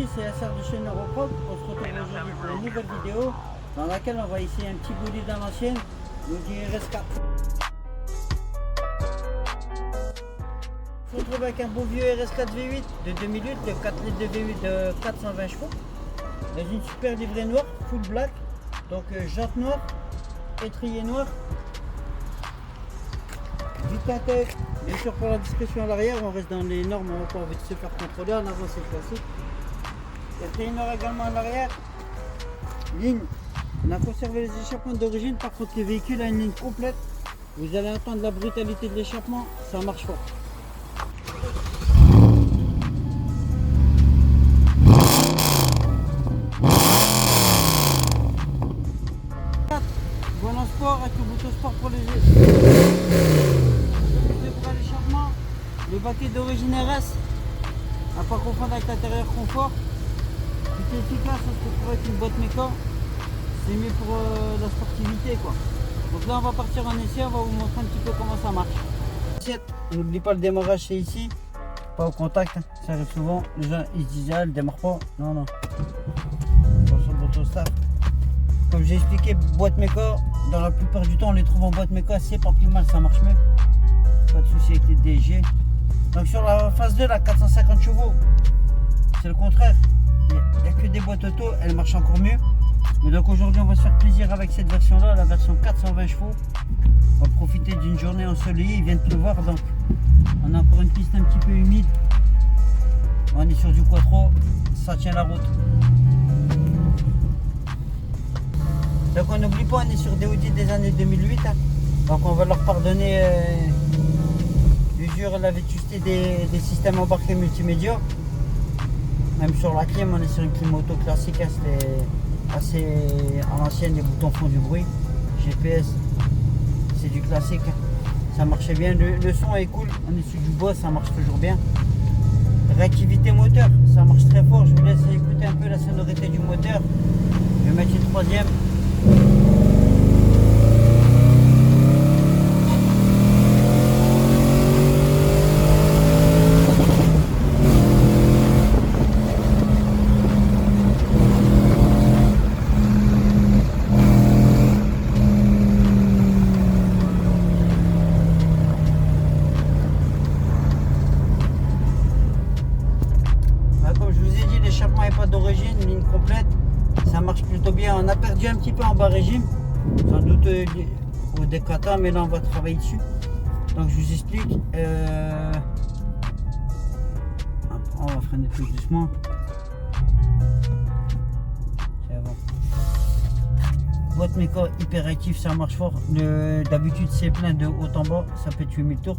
Salut, c'est SR de chez Neuroprop. On se retrouve aujourd'hui pour une nouvelle vidéo dans laquelle on va essayer un petit bolide à l'ancienne, Audi RS4. On se retrouve avec un beau vieux RS4 V8 de 2008, de 4 litres de V8 de 420 chevaux, dans une super livrée noire, full black, donc jantes noires, étrier noir, du teinté. Bien sûr, pour la discrétion à l'arrière, on reste dans les normes, on n'a pas envie de se faire contrôler. En avant, c'est classique. Étrier noir également à l'arrière. Ligne, on a conservé les échappements d'origine, par contre, le véhicule a une ligne complète. Vous allez entendre la brutalité de l'échappement, ça marche fort. Volant sport avec le bouton sport pour les yeux. Le baquet d'origine RS, à pas confondre avec l'intérieur confort. Tout est efficace, on se retrouve avec une boîte méca. C'est mieux pour la sportivité quoi. Donc là on va partir en essai, on va vous montrer un petit peu comment ça marche. N'oublie pas le démarrage, c'est ici, pas au contact, ça arrive souvent. Les gens ils se disent ah, elle démarre pas. Non. Attention au bouton start. Comme j'ai expliqué, boîte méca, dans la plupart du temps on les trouve en boîte méca, c'est pas plus mal, ça marche mieux. Pas de souci avec les DG. Donc sur la phase 2, la 450 chevaux, c'est le contraire. Il n'y a que des boîtes auto, elles marchent encore mieux. Mais donc aujourd'hui, on va se faire plaisir avec cette version-là, la version 420 chevaux. On va profiter d'une journée ensoleillée, il vient de pleuvoir, donc on a encore une piste un petit peu humide. On est sur du quattro, ça tient la route. Donc on n'oublie pas, on est sur des Audi des années 2008. Hein. Donc on va leur pardonner l'usure et la vétusté des systèmes embarqués multimédia. Même sur la clim, on est sur une clim auto classique, hein, c'était assez à l'ancienne, les boutons font du bruit. GPS, c'est du classique, hein. Ça marchait bien, le son est cool, on est sur du bois, ça marche toujours bien. Réactivité moteur, ça marche très fort, je vous laisse écouter un peu la sonorité du moteur. Je vais mettre une troisième. L'échappement n'est pas d'origine, ligne complète, ça marche plutôt bien. On a perdu un petit peu en bas régime, sans doute au décata, mais là on va travailler dessus. Donc je vous explique. On va freiner tout doucement. C'est bon. Boîte méca hyper actif, ça marche fort. D'habitude c'est plein de haut en bas, ça peut tuer 1000 tours.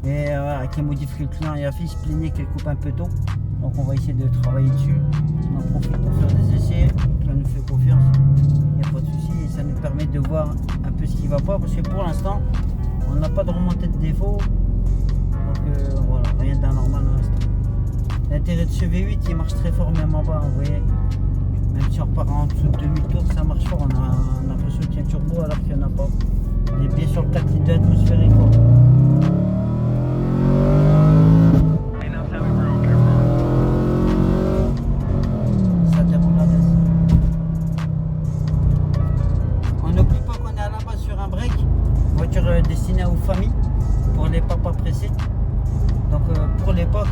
Et avec les modifiés que le client et la fille se plaignait qu'elle coupe un peu tôt. Donc on va essayer de travailler dessus. On en profite pour faire des essais. Ça nous fait confiance. Il n'y a pas de souci. Et ça nous permet de voir un peu ce qui ne va pas. Parce que pour l'instant, on n'a pas de remontée de défaut. Donc voilà, rien d'anormal à l'instant. L'intérêt de ce V8, il marche très fort même en bas. Vous voyez, même si on repart en dessous de 2000 tours, ça marche fort. On a l'impression qu'il y a un turbo alors qu'il n'y en a pas. On est bien sur le 4 litres d'atmosphérique. Destiné aux familles, pour les papas pressés. Donc pour l'époque,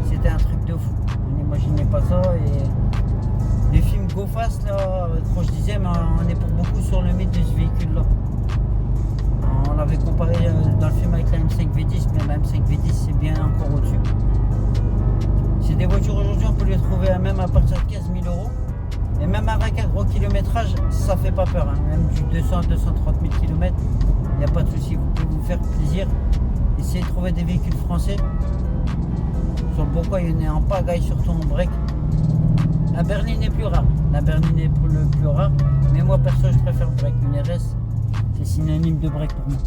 c'était un truc de fou. On n'imaginait pas ça. Et les films Go Fast, là, quand je disais, mais on est pour beaucoup sur le mythe de ce véhicule-là. On l'avait comparé dans le film avec la M5 V10, mais la M5 V10 c'est bien encore au-dessus. C'est des voitures aujourd'hui, on peut les trouver même à partir de 15 000 €. Et même avec un gros kilométrage, ça fait pas peur. Hein. Même du 200-230 000 km. Il n'y a pas de souci, vous pouvez vous faire plaisir. Essayez de trouver des véhicules français. Sur le Bourgoin, il y en a en pagaille, surtout en break. La berline est plus rare. La berline est le plus rare. Mais moi, perso, je préfère break. Une RS, c'est synonyme de break pour moi.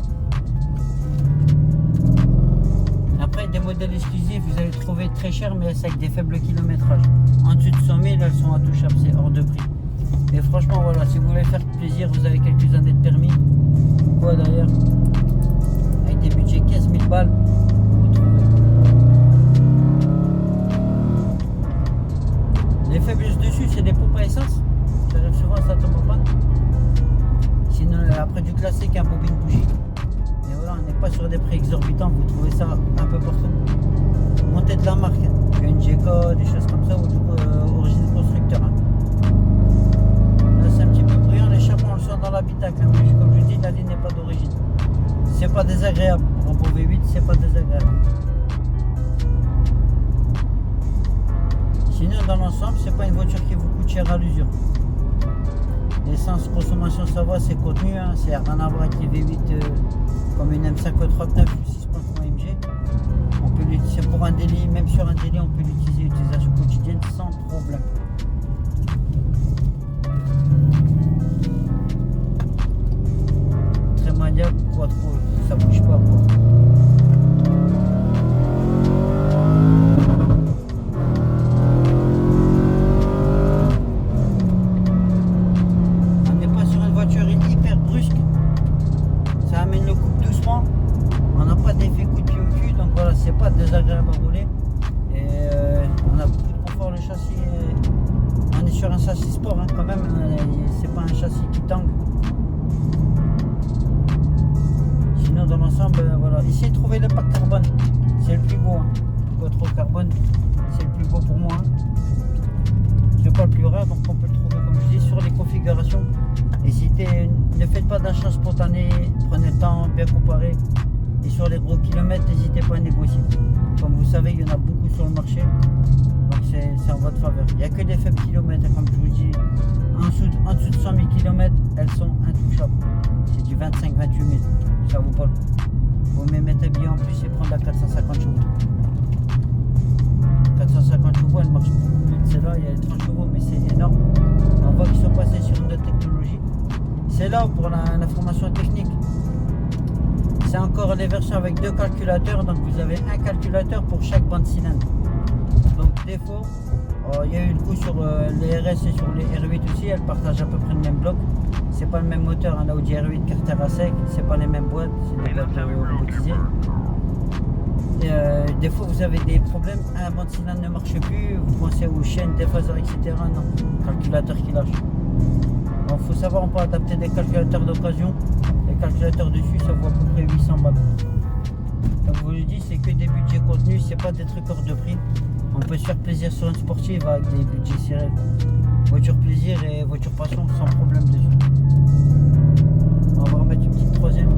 Après, des modèles exclusifs, vous allez trouver très cher, mais c'est avec des faibles kilométrages. En dessous de 100 000, elles sont intouchables, c'est hors de prix. Et franchement, voilà, si vous voulez faire plaisir, vous avez quelques années de permis. Quoi d'ailleurs, avec des budgets 15 000 balles, vous trouvez. dessus, c'est des pompes à essence. Ça arrive souvent, ça tombe en panne. Sinon, après du classique, un bobine bougie. Et voilà, on n'est pas sur des prix exorbitants, vous trouvez ça un peu partout. Montez de la marque, hein. Une G-Code, des choses comme ça, ou du coup, origine constructeur. Hein. Là, c'est un petit peu bruyant, l'échappement, on le sent dans l'habitacle. Hein. Mais comme je dis, la ligne n'est pas d'origine. C'est pas désagréable. Pour un beau V8, c'est pas désagréable. Sinon, dans l'ensemble, c'est pas une voiture qui vous coûte cher à l'usure. L'essence, consommation, ça va, c'est contenu, hein. C'est rien à voir avec les V8 comme une M539 ou 6.3 MG. On peut l'utiliser pour un délit, même sur un délit, on peut l'utiliser, utilisation quotidienne sans problème. Très maniable, quoi, trop, ça bouge pas, quoi. C'est pas désagréable à rouler et on a beaucoup de confort. Le châssis, on est sur un châssis sport, hein, quand même, c'est pas un châssis qui tangue. Sinon, dans l'ensemble, voilà, essayez de trouver le pack carbone, c'est le plus beau. Hein. Quattro carbone, c'est le plus beau pour moi. Hein. C'est pas le plus rare, donc on peut le trouver, comme je dis, sur les configurations. Hésitez, ne faites pas d'achat spontané, prenez le temps, bien comparer. Et sur les gros kilomètres, n'hésitez pas à négocier. Comme vous savez, il y en a beaucoup sur le marché. Donc c'est en votre faveur. Il n'y a que des faibles kilomètres. Comme je vous dis, en dessous de 100 000 km, elles sont intouchables. C'est du 25-28 000. Ça vaut pas le coup. Vous me mettez bien en plus et prendre la 450 chevaux. 450 chevaux, elle marche beaucoup mieux que celle-là. Il y a les 30 chevaux, mais c'est énorme. On voit qu'ils sont passés sur une autre technologie. C'est là pour l'information technique. C'est encore les versions avec deux calculateurs, donc vous avez un calculateur pour chaque bande cylindre. Donc défaut, il y a eu le coup sur les RS et sur les R8 aussi, elles partagent à peu près le même bloc. C'est pas le même moteur, un Audi R8 carter à sec, c'est pas les mêmes boîtes, c'est des boîtes robotisées. Des fois vous avez des problèmes, un bande cylindre ne marche plus, vous pensez aux chaînes, déphaseurs, etc. Non, calculateur qui lâche. Donc il faut savoir, on peut adapter des calculateurs d'occasion. Les calculateurs dessus, ça vaut à peu près 800 balles. Comme je vous le dis, c'est que des budgets contenus, c'est pas des trucs hors de prix. On peut se faire plaisir sur une sportive avec des budgets serrés. Voiture plaisir et voiture passion sans problème dessus. On va remettre une petite troisième.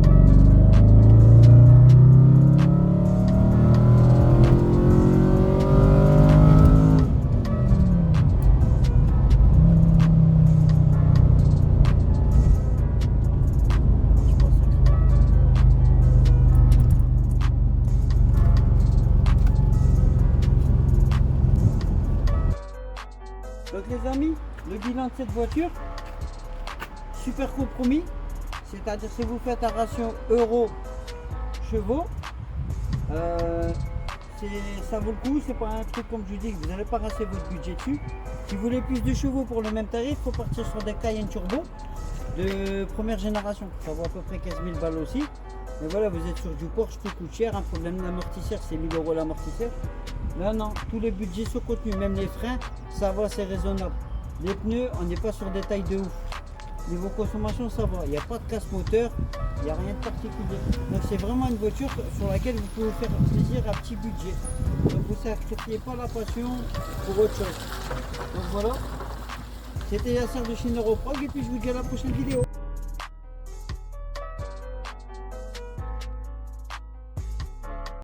Donc les amis, le bilan de cette voiture, super compromis, c'est-à-dire si vous faites un ratio euro-chevaux, ça vaut le coup, c'est pas un truc comme je vous dis, vous n'allez pas rasser votre budget dessus. Si vous voulez plus de chevaux pour le même tarif, il faut partir sur des Cayenne Turbo de première génération, ça vaut à peu près 15 000 balles aussi. Mais voilà, vous êtes sur du Porsche, tout coûte cher, un problème d'amortisseur, c'est 1000 € l'amortisseur. Là non, tous les budgets sont contenus, même les freins, ça va, c'est raisonnable. Les pneus, on n'est pas sur des tailles de ouf. Niveau consommation, ça va, il n'y a pas de casse moteur, il n'y a rien de particulier. Donc c'est vraiment une voiture sur laquelle vous pouvez faire plaisir à petit budget. Donc vous ne sacrifiez pas la passion pour autre chose. Donc voilà, c'était Yasser de chez Neuroprog et puis je vous dis à la prochaine vidéo.